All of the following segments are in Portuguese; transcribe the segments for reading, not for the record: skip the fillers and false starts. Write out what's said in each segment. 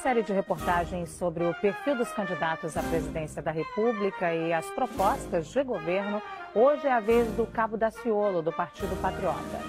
série de reportagens sobre o perfil dos candidatos à presidência da República e as propostas de governo, hoje é a vez do Cabo Daciolo, do Partido Patriota.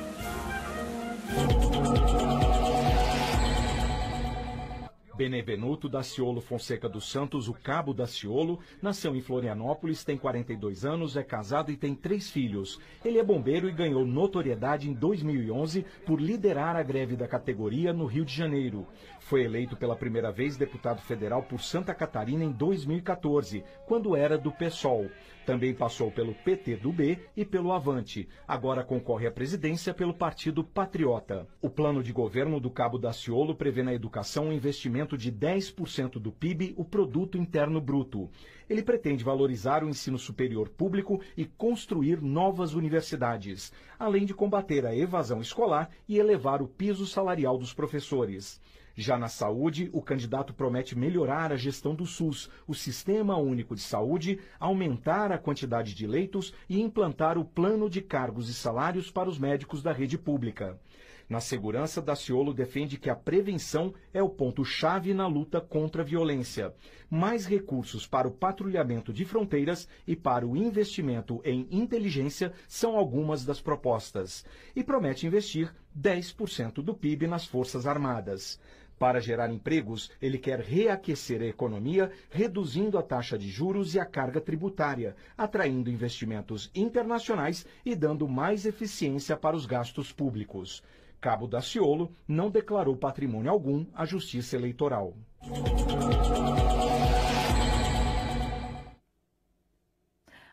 Benevenuto Daciolo Fonseca dos Santos, o Cabo Daciolo, nasceu em Florianópolis, tem 42 anos, é casado e tem 3 filhos. Ele é bombeiro e ganhou notoriedade em 2011 por liderar a greve da categoria no Rio de Janeiro. Foi eleito pela primeira vez deputado federal por Santa Catarina em 2014, quando era do PSOL. Também passou pelo PT do B e pelo Avante. Agora concorre à presidência pelo Partido Patriota. O plano de governo do Cabo Daciolo prevê na educação um investimento de 10% do PIB, o Produto Interno Bruto. Ele pretende valorizar o ensino superior público e construir novas universidades, além de combater a evasão escolar e elevar o piso salarial dos professores. Já na saúde, o candidato promete melhorar a gestão do SUS, o Sistema Único de Saúde, aumentar a quantidade de leitos e implantar o plano de cargos e salários para os médicos da rede pública. Na segurança, Daciolo defende que a prevenção é o ponto-chave na luta contra a violência. Mais recursos para o patrulhamento de fronteiras e para o investimento em inteligência são algumas das propostas. E promete investir 10% do PIB nas Forças Armadas. Para gerar empregos, ele quer reaquecer a economia, reduzindo a taxa de juros e a carga tributária, atraindo investimentos internacionais e dando mais eficiência para os gastos públicos. Cabo Daciolo não declarou patrimônio algum à Justiça Eleitoral.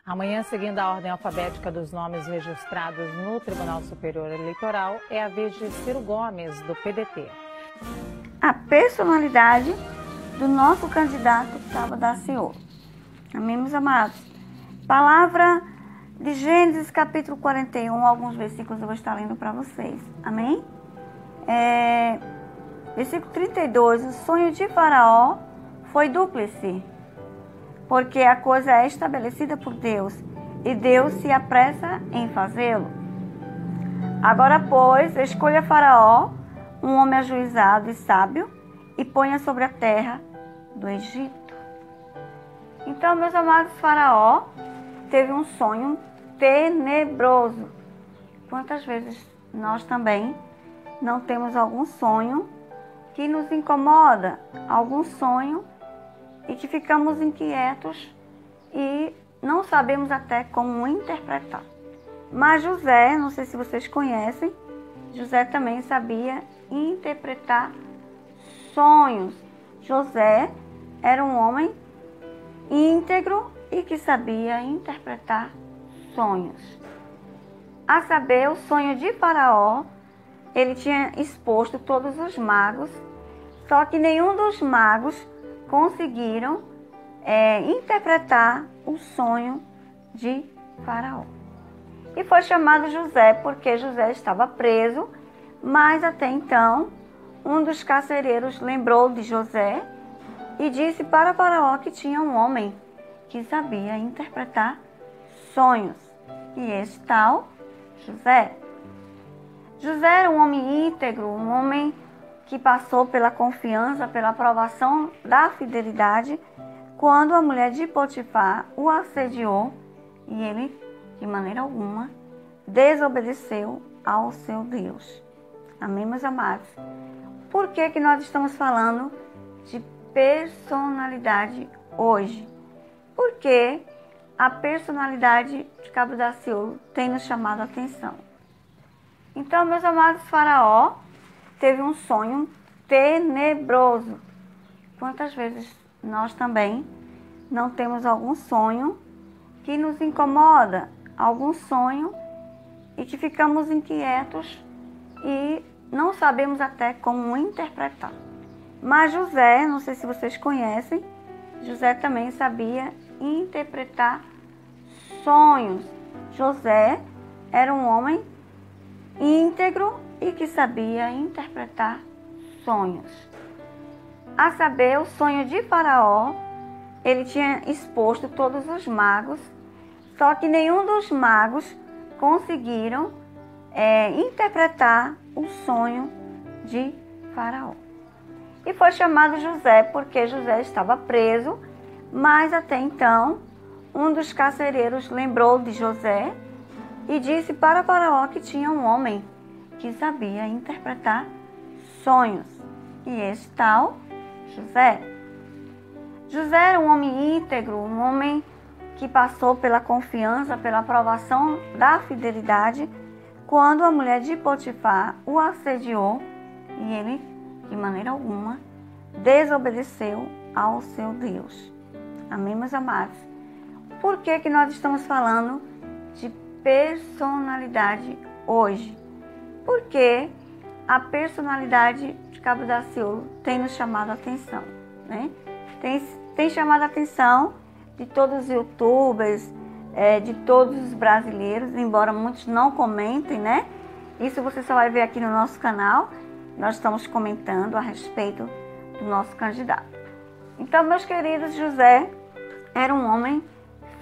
Amanhã, seguindo a ordem alfabética dos nomes registrados no Tribunal Superior Eleitoral, é a vez de Ciro Gomes, do PDT. A personalidade do nosso candidato Cabo Daciolo. Amém, meus amados? Palavra de Gênesis, capítulo 41, alguns versículos eu vou estar lendo para vocês. Amém? Versículo 32, o sonho de Faraó foi dúplice, porque a coisa é estabelecida por Deus, e Deus se apressa em fazê-lo. Agora, pois, escolha Faraó, um homem ajuizado e sábio, e ponha sobre a terra do Egito. Então, meus amados, Faraó teve um sonho tenebroso. Quantas vezes nós também não temos algum sonho que nos incomoda, algum sonho e que ficamos inquietos e não sabemos até como interpretar. Mas José, não sei se vocês conhecem, José também sabia interpretar sonhos. José era um homem íntegro e que sabia interpretar sonhos. A saber, o sonho de Faraó, ele tinha exposto todos os magos, só que nenhum dos magos conseguiram interpretar o sonho de Faraó. E foi chamado José porque José estava preso, mas até então um dos carcereiros lembrou de José e disse para Faraó que tinha um homem que sabia interpretar sonhos. E esse tal José. José era um homem íntegro, um homem que passou pela confiança, pela aprovação da fidelidade, quando a mulher de Potifar o assediou e ele, de maneira alguma, desobedeceu ao seu Deus. Amém, meus amados? Por que nós estamos falando de personalidade hoje? Porque a personalidade de Cabo Daciolo tem nos chamado a atenção. Então, meus amados, Faraó teve um sonho tenebroso. Quantas vezes nós também não temos algum sonho que nos incomoda, algum sonho e que ficamos inquietos e não sabemos até como interpretar. Mas José, não sei se vocês conhecem, José também sabia interpretar sonhos. José era um homem íntegro e que sabia interpretar sonhos. A saber, o sonho de Faraó, ele tinha exposto todos os magos, só que nenhum dos magos conseguiram interpretar o sonho de Faraó. E foi chamado José porque José estava preso, mas até então um dos carcereiros lembrou de José e disse para Faraó que tinha um homem que sabia interpretar sonhos. E esse tal José. José era um homem íntegro, um homem que passou pela confiança, pela aprovação da fidelidade, quando a mulher de Potifar o assediou e ele, de maneira alguma, desobedeceu ao seu Deus. Amém, meus amados? Por que nós estamos falando de personalidade hoje? Porque a personalidade de Cabo Daciolo tem nos chamado a atenção, né? Tem chamado a atenção de todos os youtubers, de todos os brasileiros, embora muitos não comentem, né? Isso você só vai ver aqui no nosso canal. Nós estamos comentando a respeito do nosso candidato. Então, meus queridos, José era um homem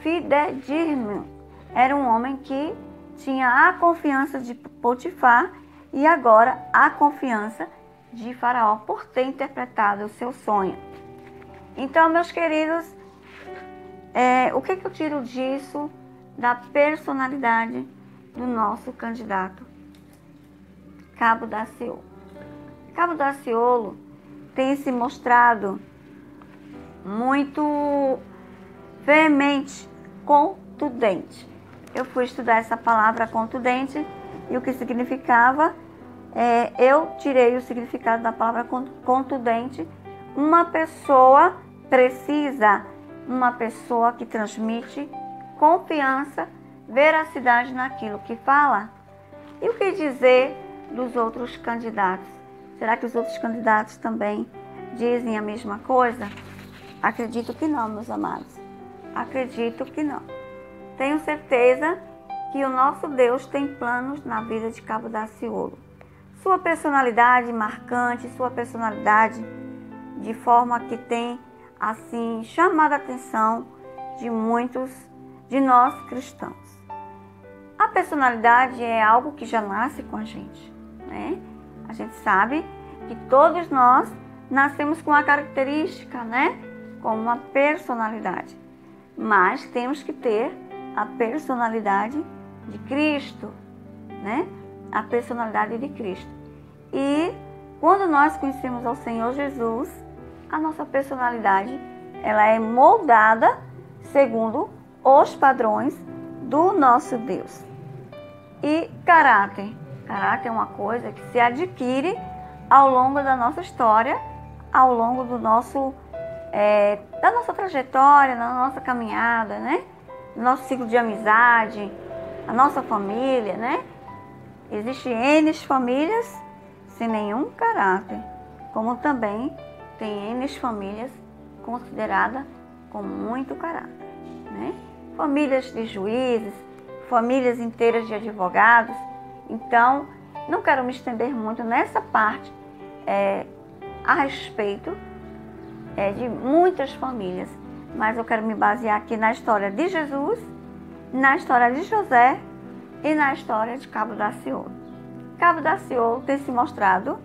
fidedigno, era um homem que tinha a confiança de Potifar e agora a confiança de Faraó por ter interpretado o seu sonho. Então, meus queridos, o que eu tiro disso da personalidade do nosso candidato Cabo Daciolo? Cabo Daciolo tem se mostrado muito veemente, contundente. Eu fui estudar essa palavra contundente e o que significava, eu tirei o significado da palavra contundente, uma pessoa precisa, uma pessoa que transmite confiança, veracidade naquilo que fala. E o que dizer dos outros candidatos? Será que os outros candidatos também dizem a mesma coisa? Acredito que não, meus amados. Acredito que não. Tenho certeza que o nosso Deus tem planos na vida de Cabo Daciolo. Sua personalidade marcante, sua personalidade de forma que tem, assim, chamado a atenção de muitos de nós cristãos. A personalidade é algo que já nasce com a gente, né? A gente sabe que todos nós nascemos com uma característica, né? Com uma personalidade. Mas temos que ter a personalidade de Cristo, né? A personalidade de Cristo. E quando nós conhecemos ao Senhor Jesus, a nossa personalidade, ela é moldada segundo os padrões do nosso Deus. E caráter. Caráter é uma coisa que se adquire ao longo da nossa história, ao longo do nosso, da nossa trajetória, da nossa caminhada, né? Nosso ciclo de amizade, a nossa família, né? Existem N famílias sem nenhum caráter, como também tem N famílias consideradas com muito caráter, né? Famílias de juízes, famílias inteiras de advogados. Então, não quero me estender muito nessa parte a respeito de muitas famílias, mas eu quero me basear aqui na história de Jesus, na história de José e na história de Cabo Daciolo. Cabo Daciolo tem se mostrado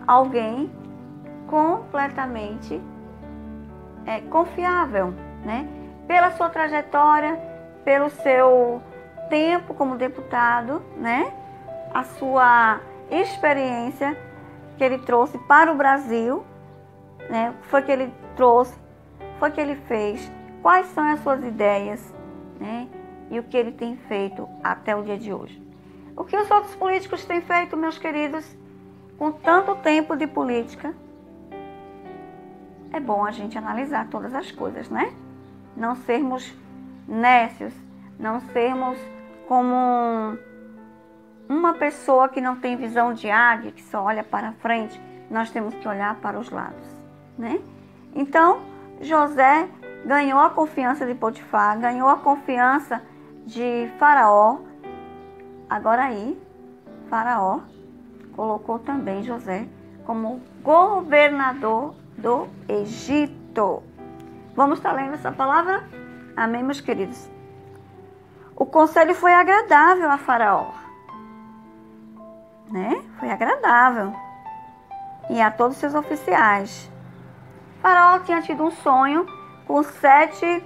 alguém completamente confiável, né? Pela sua trajetória, pelo seu tempo como deputado, né? A sua experiência que ele trouxe para o Brasil, né? O que foi que ele trouxe, o que foi que ele fez, quais são as suas ideias, né? E o que ele tem feito até o dia de hoje. O que os outros políticos têm feito, meus queridos, com tanto tempo de política, é bom a gente analisar todas as coisas, né? Não sermos nécios, não sermos como uma pessoa que não tem visão de águia, que só olha para frente. Nós temos que olhar para os lados, né? Então, José ganhou a confiança de Potifar, ganhou a confiança de Faraó. Agora aí, Faraó colocou também José como governador do Egito. Vamos estar lendo essa palavra? Amém, meus queridos? O conselho foi agradável a Faraó, né? Foi agradável. e a todos os seus oficiais. Faraó tinha tido um sonho com 7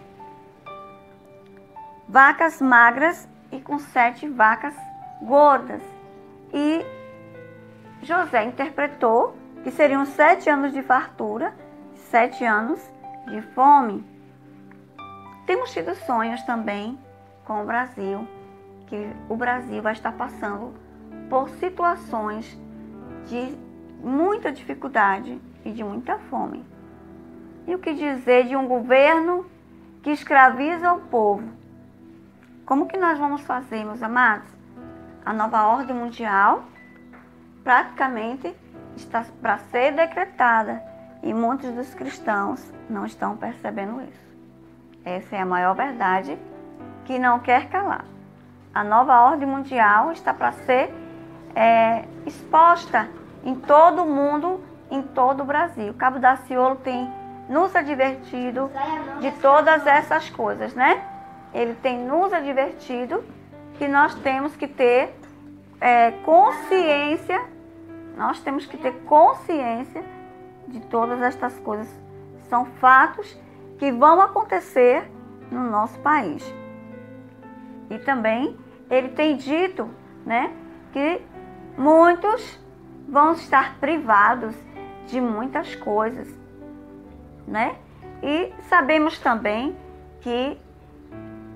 vacas magras e com 7 vacas gordas. E José interpretou que seriam 7 anos de fartura, 7 anos de fome. Temos tido sonhos também com o Brasil, que o Brasil vai estar passando por situações de muita dificuldade e de muita fome. E o que dizer de um governo que escraviza o povo? Como que nós vamos fazer, meus amados? A nova ordem mundial praticamente está para ser decretada e muitos dos cristãos não estão percebendo isso. Essa é a maior verdade que não quer calar. A nova ordem mundial está para ser exposta em todo o mundo, em todo o Brasil. Cabo Daciolo tem nos advertido de todas essas coisas, né? Ele tem nos advertido que nós temos que ter consciência, nós temos que ter consciência de todas estas coisas. São fatos que vão acontecer no nosso país. E também ele tem dito, né, que muitos vão estar privados de muitas coisas, né? E sabemos também que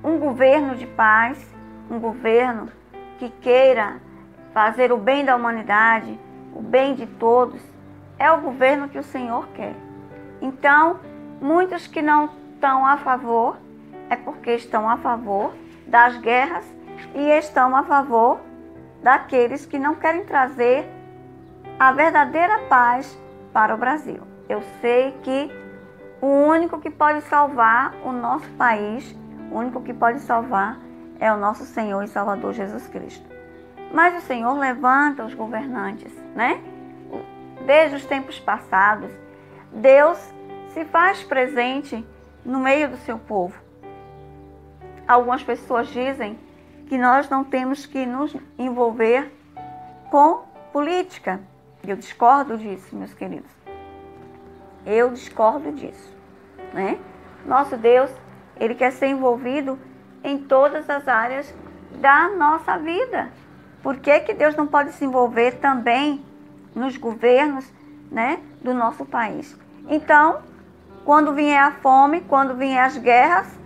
um governo de paz, um governo que queira fazer o bem da humanidade, o bem de todos, é o governo que o Senhor quer. Então, muitos que não estão a favor, é porque estão a favor das guerras e estão a favor daqueles que não querem trazer a verdadeira paz para o Brasil. Eu sei que o único que pode salvar o nosso país, o único que pode salvar é o nosso Senhor e Salvador Jesus Cristo. Mas o Senhor levanta os governantes, né? Desde os tempos passados, Deus se faz presente no meio do seu povo. Algumas pessoas dizem que nós não temos que nos envolver com política. Eu discordo disso, meus queridos. Eu discordo disso, né? Nosso Deus, Ele quer ser envolvido em todas as áreas da nossa vida. Por que que Deus não pode se envolver também nos governos, né, do nosso país? Então, quando vier a fome, quando vier as guerras,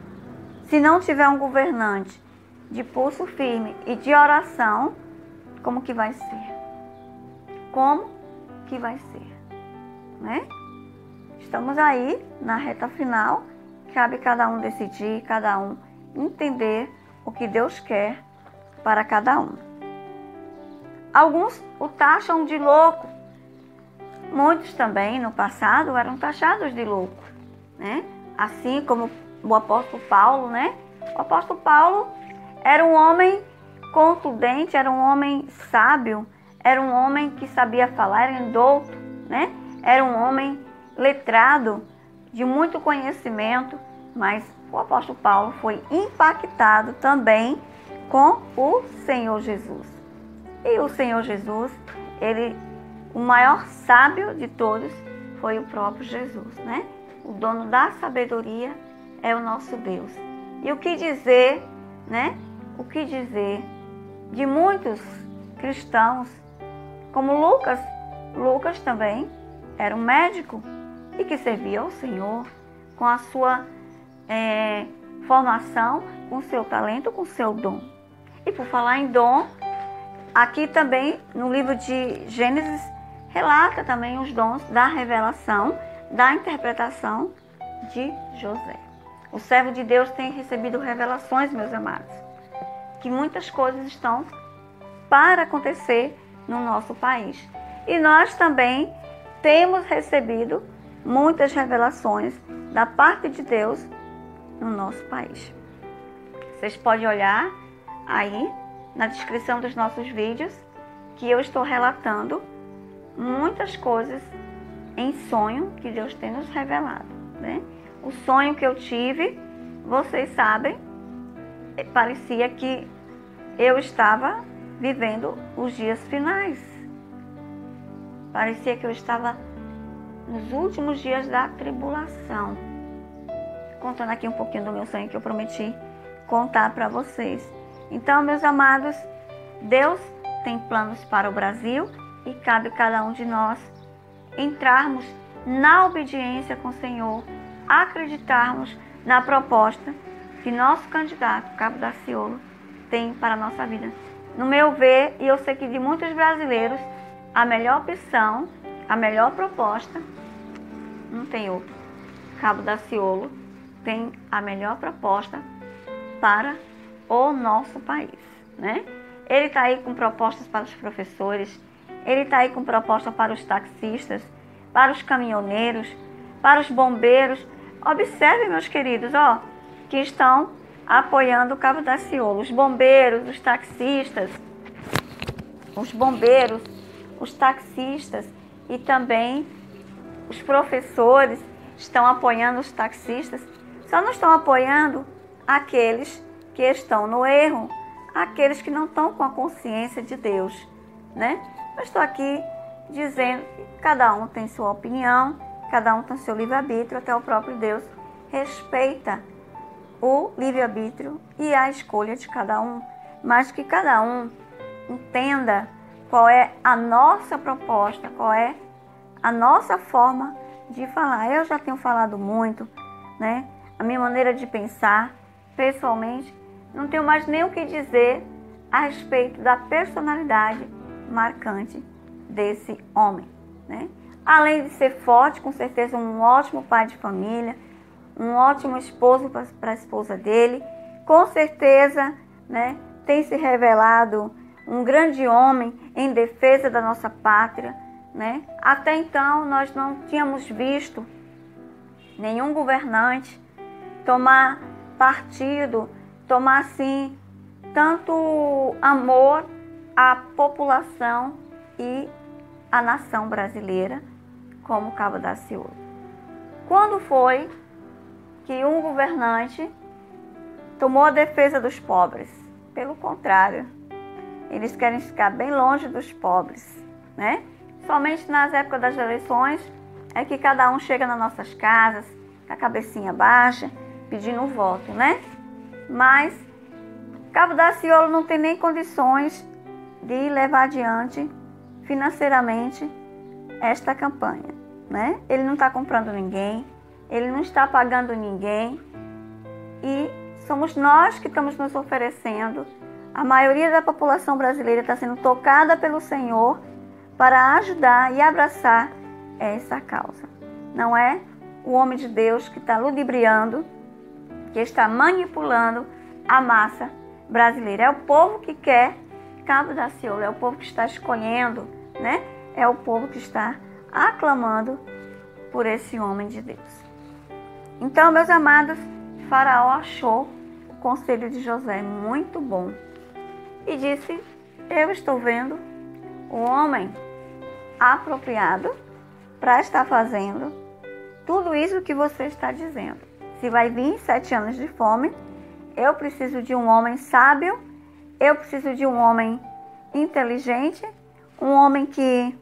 se não tiver um governante de pulso firme e de oração, como que vai ser? Como que vai ser? Né? Estamos aí na reta final, cabe cada um decidir, cada um entender o que Deus quer para cada um. Alguns o taxam de louco. Muitos também no passado eram taxados de louco, né? Assim como o apóstolo Paulo, né? O apóstolo Paulo era um homem contundente, era um homem sábio, era um homem que sabia falar, era douto, né? Era um homem letrado, de muito conhecimento, mas o apóstolo Paulo foi impactado também com o Senhor Jesus. E o Senhor Jesus, o maior sábio de todos, foi o próprio Jesus, né? O dono da sabedoria é o nosso Deus. E o que dizer, né? O que dizer de muitos cristãos, como Lucas? Lucas também era um médico e que servia ao Senhor com a sua formação, com o seu talento, com o seu dom. E por falar em dom, aqui também no livro de Gênesis relata também os dons da revelação, da interpretação de José. O servo de Deus tem recebido revelações, meus amados, que muitas coisas estão para acontecer no nosso país. E nós também temos recebido muitas revelações da parte de Deus no nosso país. Vocês podem olhar aí na descrição dos nossos vídeos que eu estou relatando muitas coisas em sonho que Deus tem nos revelado, né? O sonho que eu tive, vocês sabem, parecia que eu estava vivendo os dias finais. Parecia que eu estava nos últimos dias da tribulação. Contando aqui um pouquinho do meu sonho que eu prometi contar para vocês. Então, meus amados, Deus tem planos para o Brasil e cabe a cada um de nós entrarmos na obediência com o Senhor, acreditarmos na proposta que nosso candidato, Cabo Daciolo, tem para a nossa vida. No meu ver, e eu sei que de muitos brasileiros, a melhor opção, a melhor proposta, não tem outro. Cabo Daciolo tem a melhor proposta para o nosso país, né? Ele está aí com propostas para os professores, ele está aí com proposta para os taxistas, para os caminhoneiros, para os bombeiros. Observem, meus queridos, ó, que estão apoiando o Cabo Daciolo. Os bombeiros, os taxistas, e também os professores estão apoiando os taxistas. Só não estão apoiando aqueles que estão no erro, aqueles que não estão com a consciência de Deus, né? Eu estou aqui dizendo que cada um tem sua opinião, cada um tem seu livre-arbítrio, até o próprio Deus respeita o livre-arbítrio e a escolha de cada um, mas que cada um entenda qual é a nossa proposta, qual é a nossa forma de falar. Eu já tenho falado muito, né? A minha maneira de pensar, pessoalmente, não tenho mais nem o que dizer a respeito da personalidade marcante desse homem, né? Além de ser forte, com certeza um ótimo pai de família, um ótimo esposo para a esposa dele, com certeza, né, tem se revelado um grande homem em defesa da nossa pátria, né? Até então nós não tínhamos visto nenhum governante tomar partido, tomar assim tanto amor à população e à nação brasileira como Cabo Daciolo. Quando foi que um governante tomou a defesa dos pobres? Pelo contrário, eles querem ficar bem longe dos pobres, né? Somente nas épocas das eleições é que cada um chega nas nossas casas, com a cabecinha baixa, pedindo o voto, né? Mas Cabo Daciolo não tem nem condições de levar adiante financeiramente esta campanha, né? Ele não está comprando ninguém, ele não está pagando ninguém e somos nós que estamos nos oferecendo. A maioria da população brasileira está sendo tocada pelo Senhor para ajudar e abraçar essa causa. Não é o homem de Deus que está ludibriando, que está manipulando a massa brasileira. É o povo que quer Cabo Daciolo, é o povo que está escolhendo, né? É o povo que está aclamando por esse homem de Deus. Então, meus amados, Faraó achou o conselho de José muito bom e disse: eu estou vendo o homem apropriado para estar fazendo tudo isso que você está dizendo. Se vai vir 7 anos de fome, eu preciso de um homem sábio, eu preciso de um homem inteligente, um homem que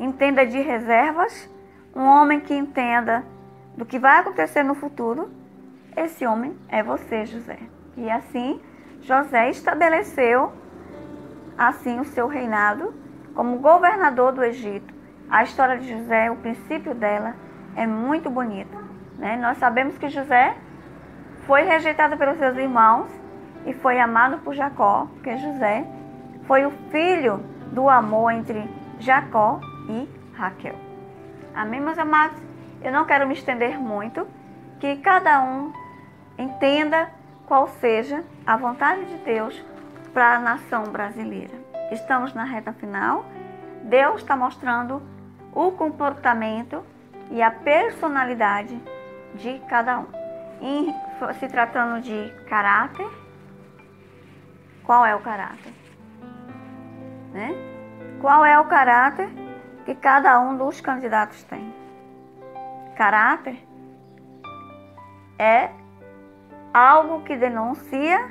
entenda de reservas, um homem que entenda do que vai acontecer no futuro. Esse homem é você, José. E assim, José estabeleceu assim o seu reinado como governador do Egito. A história de José, o princípio dela é muito bonita, né? Nós sabemos que José foi rejeitado pelos seus irmãos e foi amado por Jacó, porque José foi o filho do amor entre Jacó e Raquel. Amém, meus amados? Eu não quero me estender muito, que cada um entenda qual seja a vontade de Deus para a nação brasileira. Estamos na reta final. Deus está mostrando o comportamento e a personalidade de cada um. Se tratando de caráter, qual é o caráter? Né? Qual é o caráter que cada um dos candidatos tem? Caráter é algo que denuncia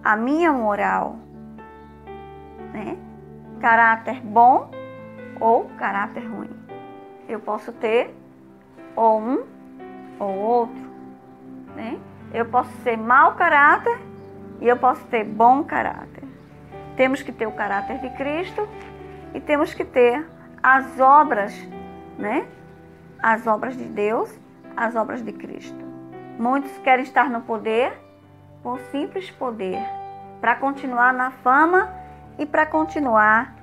a minha moral, né? Caráter bom ou caráter ruim. Eu posso ter ou um ou outro, né? Eu posso ser mau caráter e eu posso ter bom caráter. Temos que ter o caráter de Cristo e temos que ter as obras, né? As obras de Deus, as obras de Cristo. Muitos querem estar no poder por simples poder, para continuar na fama e para continuar